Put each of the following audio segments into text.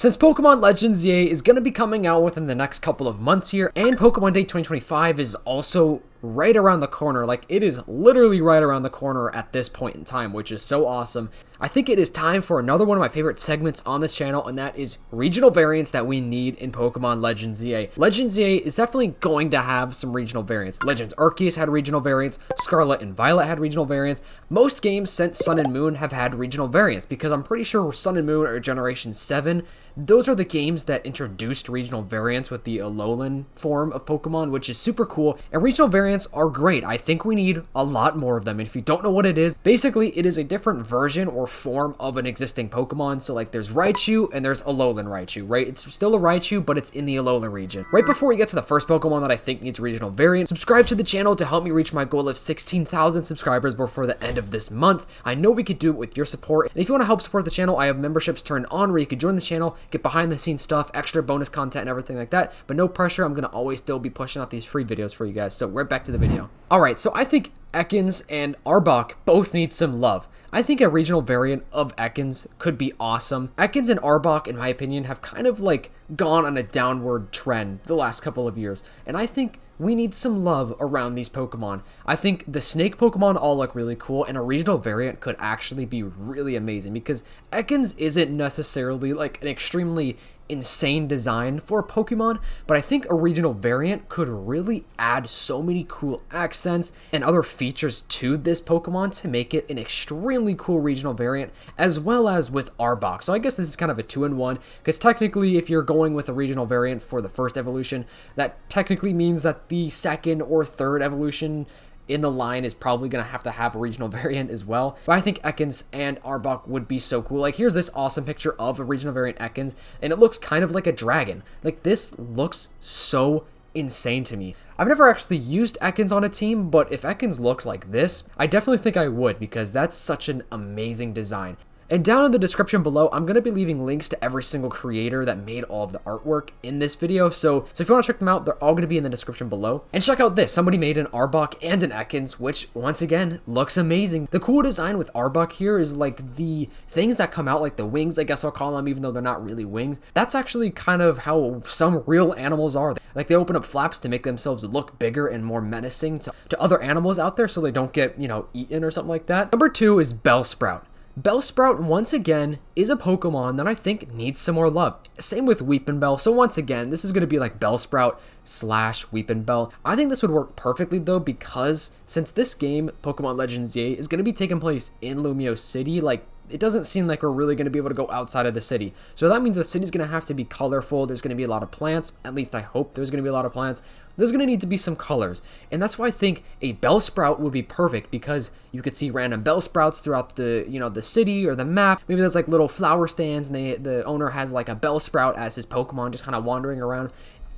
Since Pokemon Legends EA is going to be coming out within the next couple of months here, and Pokemon Day 2025 is also right around the corner, like it is literally right around the corner at this point in time, which is so awesome. I think it is time for another one of my favorite segments on this channel, and that is regional variants that we need in Pokemon Legends EA. Legends EA is definitely going to have some regional variants. Legends Arceus had regional variants, Scarlet and Violet had regional variants. Most games since Sun and Moon have had regional variants, because I'm pretty sure Sun and Moon are Generation 7. Those are the games that introduced regional variants with the Alolan form of Pokemon, which is super cool, and regional variants are great. I think we need a lot more of them. If you don't know what it is, basically it is a different version or form of an existing Pokemon. So like there's Raichu and there's Alolan Raichu, right? It's still a Raichu, but it's in the Alolan region. Right before we get to the first Pokemon that I think needs regional variant, subscribe to the channel to help me reach my goal of 16,000 subscribers before the end of this month. I know we could do it with your support, and if you want to help support the channel, I have memberships turned on where you can join the channel, get behind the scenes stuff, extra bonus content and everything like that, but no pressure. I'm gonna always still be pushing out these free videos for you guys. So we're back to the video. Alright, so I think Ekans and Arbok both need some love. I think a regional variant of Ekans could be awesome. Ekans and Arbok, in my opinion, have kind of like gone on a downward trend the last couple of years, and I think we need some love around these Pokemon. I think the snake Pokemon all look really cool, and a regional variant could actually be really amazing, because Ekans isn't necessarily like an extremely insane design for Pokemon, but I think a regional variant could really add so many cool accents and other features to this Pokemon to make it an extremely cool regional variant, as well as with Arbok. So I guess this is kind of a 2-in-1, because technically if you're going with a regional variant for the first evolution, that technically means that the second or third evolution in the line is probably going to have a regional variant as well. But I think Ekans and Arbok would be so cool. Like, here's this awesome picture of a regional variant Ekans, and it looks kind of like a dragon. Like, this looks so insane to me. I've never actually used Ekans on a team, but if Ekans looked like this, I definitely think I would, because that's such an amazing design. And down in the description below, I'm going to be leaving links to every single creator that made all of the artwork in this video. So if you want to check them out, they're all going to be in the description below. And check out this. Somebody made an Arbok and an Ekans, which once again looks amazing. The cool design with Arbok here is like the things that come out, like the wings, I guess I'll call them, even though they're not really wings. That's actually kind of how some real animals are. Like, they open up flaps to make themselves look bigger and more menacing to other animals out there, so they don't get, you know, eaten or something like that. Number 2 is Bellsprout. Bellsprout, once again, is a Pokemon that I think needs some more love. Same with Weepinbell. So once again, this is going to be like Bellsprout / Weepinbell. I think this would work perfectly though, because since this game, Pokemon Legends EA, is going to be taking place in Lumio City, like, it doesn't seem like we're really going to be able to go outside of the city. So that means the city's going to have to be colorful. There's going to be a lot of plants. At least I hope there's going to be a lot of plants. There's going to need to be some colors. And that's why I think a Bellsprout would be perfect, because you could see random Bellsprouts throughout the, you know, the city or the map. Maybe there's like little flower stands and the owner has like a Bellsprout as his Pokemon just kind of wandering around.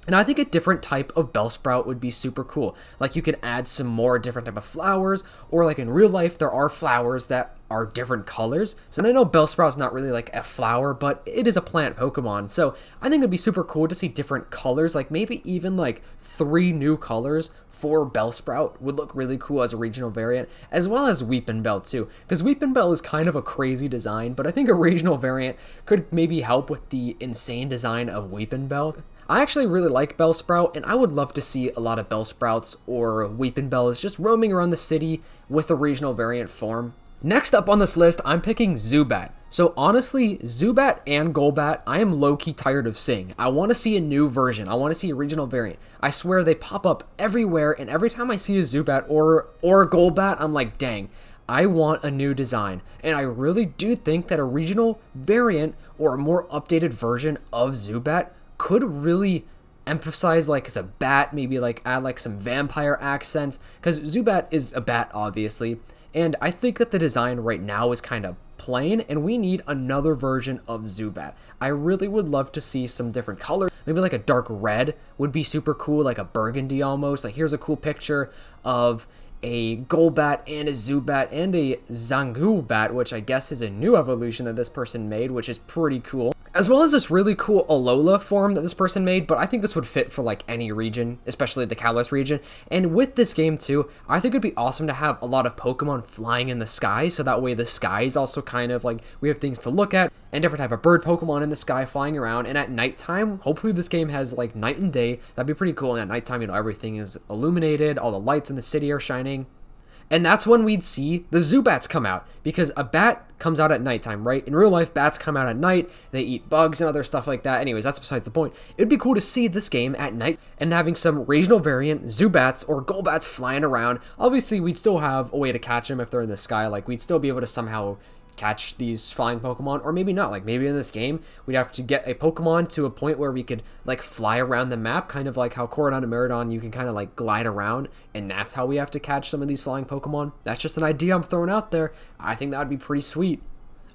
And I think a different type of Bellsprout would be super cool. Like, you could add some more different type of flowers, or like in real life, there are flowers that are different colors. So I know Bellsprout's not really like a flower, but it is a plant Pokemon. So I think it'd be super cool to see different colors, like maybe even like 3 new colors for Bellsprout would look really cool as a regional variant, as well as Weepinbell too, because Weepinbell is kind of a crazy design, but I think a regional variant could maybe help with the insane design of Weepinbell. I actually really like Bellsprout, and I would love to see a lot of Bellsprouts or Weepinbells just roaming around the city with a regional variant form. Next up on this list, I'm picking Zubat. So honestly, Zubat and Golbat, I am low-key tired of seeing. I want to see a new version. I want to see a regional variant. I swear they pop up everywhere, and every time I see a Zubat or a Golbat, I'm like, dang, I want a new design. And I really do think that a regional variant or a more updated version of Zubat could really emphasize like the bat, maybe like add like some vampire accents, because Zubat is a bat obviously, and I think that the design right now is kind of plain, and we need another version of Zubat. I really would love to see some different colors. Maybe like a dark red would be super cool, like a burgundy almost. Like, here's a cool picture of a Golbat and a Zubat and a Zangobat, which I guess is a new evolution that this person made, which is pretty cool. As well as this really cool Alola form that this person made, but I think this would fit for like any region, especially the Kalos region. And with this game too, I think it'd be awesome to have a lot of Pokemon flying in the sky, so that way the sky is also kind of like, we have things to look at. and different type of bird Pokemon in the sky flying around. And at nighttime, hopefully this game has like night and day. That'd be pretty cool. And at nighttime, everything is illuminated, all the lights in the city are shining. And that's when we'd see the Zubats come out, because a bat comes out at nighttime, right? In real life, bats come out at night, they eat bugs and other stuff like that. Anyways, that's besides the point. It'd be cool to see this game at night and having some regional variant Zubats or Golbats flying around. Obviously, we'd still have a way to catch them if they're in the sky. Like, we'd still be able to somehow catch these flying Pokemon, or maybe not. Like, maybe in this game we'd have to get a Pokemon to a point where we could like fly around the map, kind of like how Corodon and Meridon, you can kind of like glide around, and that's how we have to catch some of these flying Pokemon. That's just an idea I'm throwing out there. I think that would be pretty sweet.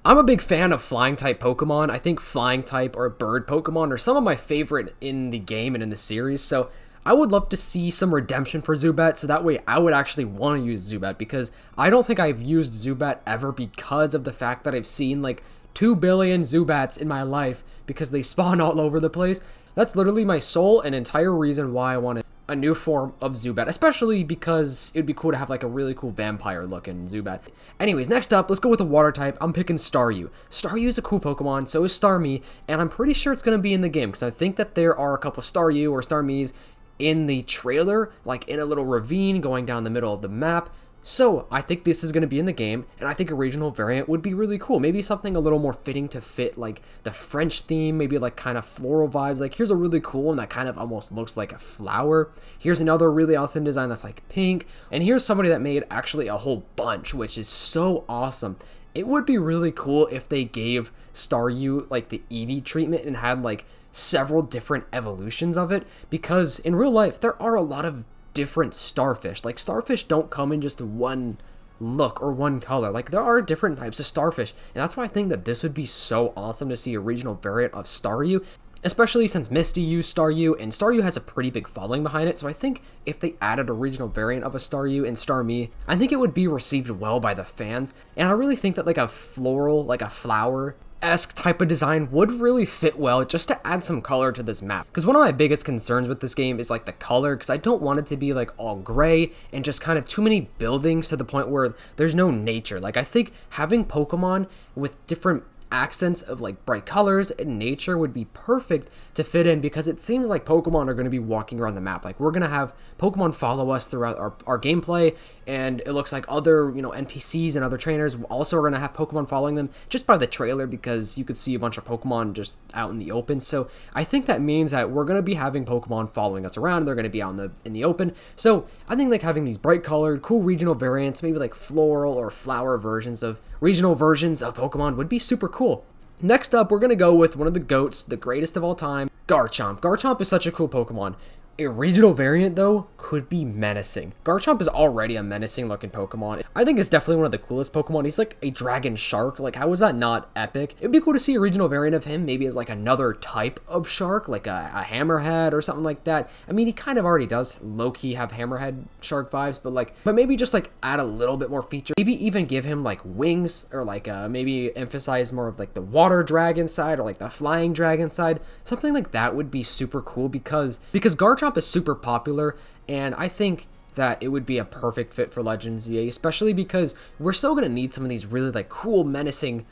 I'm a big fan of flying type Pokemon. I think flying type or bird Pokemon are some of my favorite in the game and in the series, so I would love to see some redemption for Zubat, so that way I would actually want to use Zubat, because I don't think I've used Zubat ever because of the fact that I've seen like 2 billion Zubats in my life because they spawn all over the place. That's literally my sole and entire reason why I wanted a new form of Zubat, especially because it'd be cool to have like a really cool vampire looking Zubat. Anyways, next up, let's go with a water type. I'm picking Staryu. Staryu is a cool Pokemon, so is Starmie, and I'm pretty sure it's going to be in the game because I think that there are a couple Staryu or Starmies in the trailer, like in a little ravine going down the middle of the map. So I think this is going to be in the game, and I think a regional variant would be really cool. Maybe something a little more fitting to fit like the French theme, maybe like kind of floral vibes. Like, here's a really cool one that kind of almost looks like a flower. Here's another really awesome design that's like pink. And here's somebody that made actually a whole bunch, which is so awesome. It would be really cool if they gave Staryu like the Eevee treatment and had like several different evolutions of it, because in real life there are a lot of different starfish. Like, starfish don't come in just one look or one color. Like, there are different types of starfish, and that's why I think that this would be so awesome to see a regional variant of Staryu, especially since Misty used Staryu, and Staryu has a pretty big following behind it. So I think if they added a regional variant of a Staryu and Starmie, I think it would be received well by the fans. And I really think that like a floral, like a flower-esque type of design would really fit well, just to add some color to this map. Because one of my biggest concerns with this game is like the color, because I don't want it to be like all gray and just kind of too many buildings to the point where there's no nature. Like, I think having Pokemon with different accents of like bright colors and nature would be perfect to fit in, because it seems like Pokemon are going to be walking around the map. Like, we're going to have Pokemon follow us throughout our gameplay, and it looks like other, NPCs and other trainers also are going to have Pokemon following them just by the trailer, because you could see a bunch of Pokemon just out in the open. So I think that means that we're going to be having Pokemon following us around. They're going to be out in the open. So I think like having these bright colored, cool regional variants, maybe like floral or flower versions of regional versions of Pokemon would be super cool. Next up, we're going to go with one of the GOATs, the greatest of all time, Garchomp. Garchomp is such a cool Pokemon. A regional variant, though, could be menacing. Garchomp is already a menacing looking Pokemon. I think it's definitely one of the coolest Pokemon. He's like a dragon shark. Like, how is that not epic? It'd be cool to see a regional variant of him, maybe as like another type of shark, like a hammerhead or something like that. I mean, he kind of already does low-key have hammerhead shark vibes, but maybe just like add a little bit more feature. Maybe even give him like wings, or like maybe emphasize more of like the water dragon side or like the flying dragon side. Something like that would be super cool, because Garchomp is super popular, and I think that it would be a perfect fit for Legends ZA, especially because we're still going to need some of these really like cool, menacing,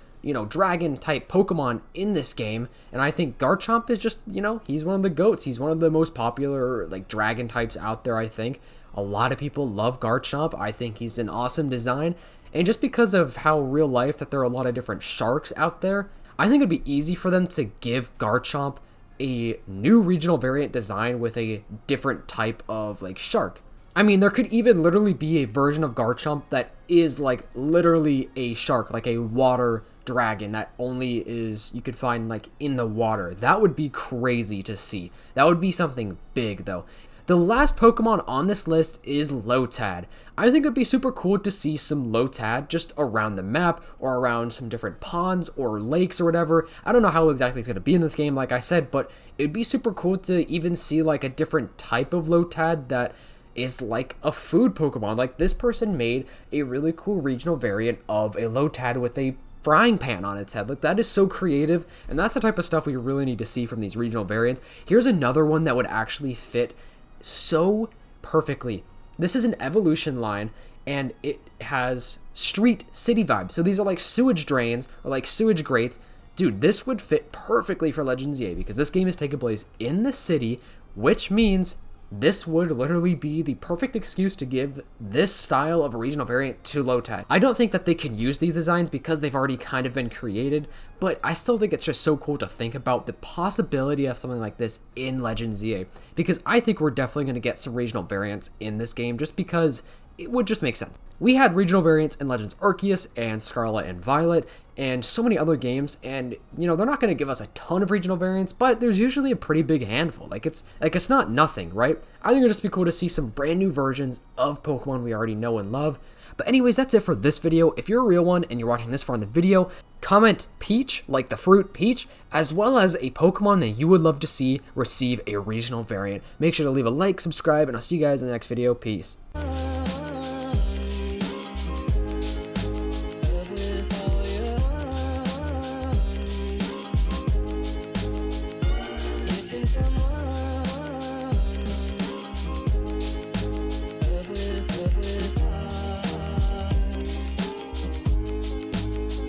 dragon type Pokemon in this game. And I think Garchomp is just, he's one of the GOATs. He's one of the most popular like dragon types out there. I think a lot of people love Garchomp. I think he's an awesome design, and just because of how real life that there are a lot of different sharks out there, I think it'd be easy for them to give Garchomp a new regional variant design with a different type of like shark. I mean, there could even literally be a version of Garchomp that is like literally a shark, like a water dragon that only is, you could find like in the water. That would be crazy to see. That would be something big though. The last Pokemon on this list is Lotad. I think it'd be super cool to see some Lotad just around the map, or around some different ponds or lakes or whatever. I don't know how exactly it's going to be in this game, like I said, but it'd be super cool to even see like a different type of Lotad that is like a food Pokemon. Like, this person made a really cool regional variant of a Lotad with a frying pan on its head. Like, that is so creative, and that's the type of stuff we really need to see from these regional variants. Here's another one that would actually fit so perfectly. This is an evolution line, and it has street city vibes. So these are like sewage drains or like sewage grates dude, this would fit perfectly for Legends EA because this game is taking place in the city, which means this would literally be the perfect excuse to give this style of a regional variant to Lotad. I don't think that they can use these designs because they've already kind of been created, but I still think it's just so cool to think about the possibility of something like this in Legends EA, because I think we're definitely going to get some regional variants in this game just because it would just make sense. We had regional variants in Legends Arceus and Scarlet and Violet and so many other games, and you know, they're not going to give us a ton of regional variants, but there's usually a pretty big handful. Like it's not nothing, right? I think it'd just be cool to see some brand new versions of Pokemon we already know and love. But anyways, that's it for this video. If you're a real one and you're watching this far in the video, comment Peach, like the fruit Peach, as well as a Pokemon that you would love to see receive a regional variant. Make sure to leave a like, subscribe, and I'll see you guys in the next video. Peace.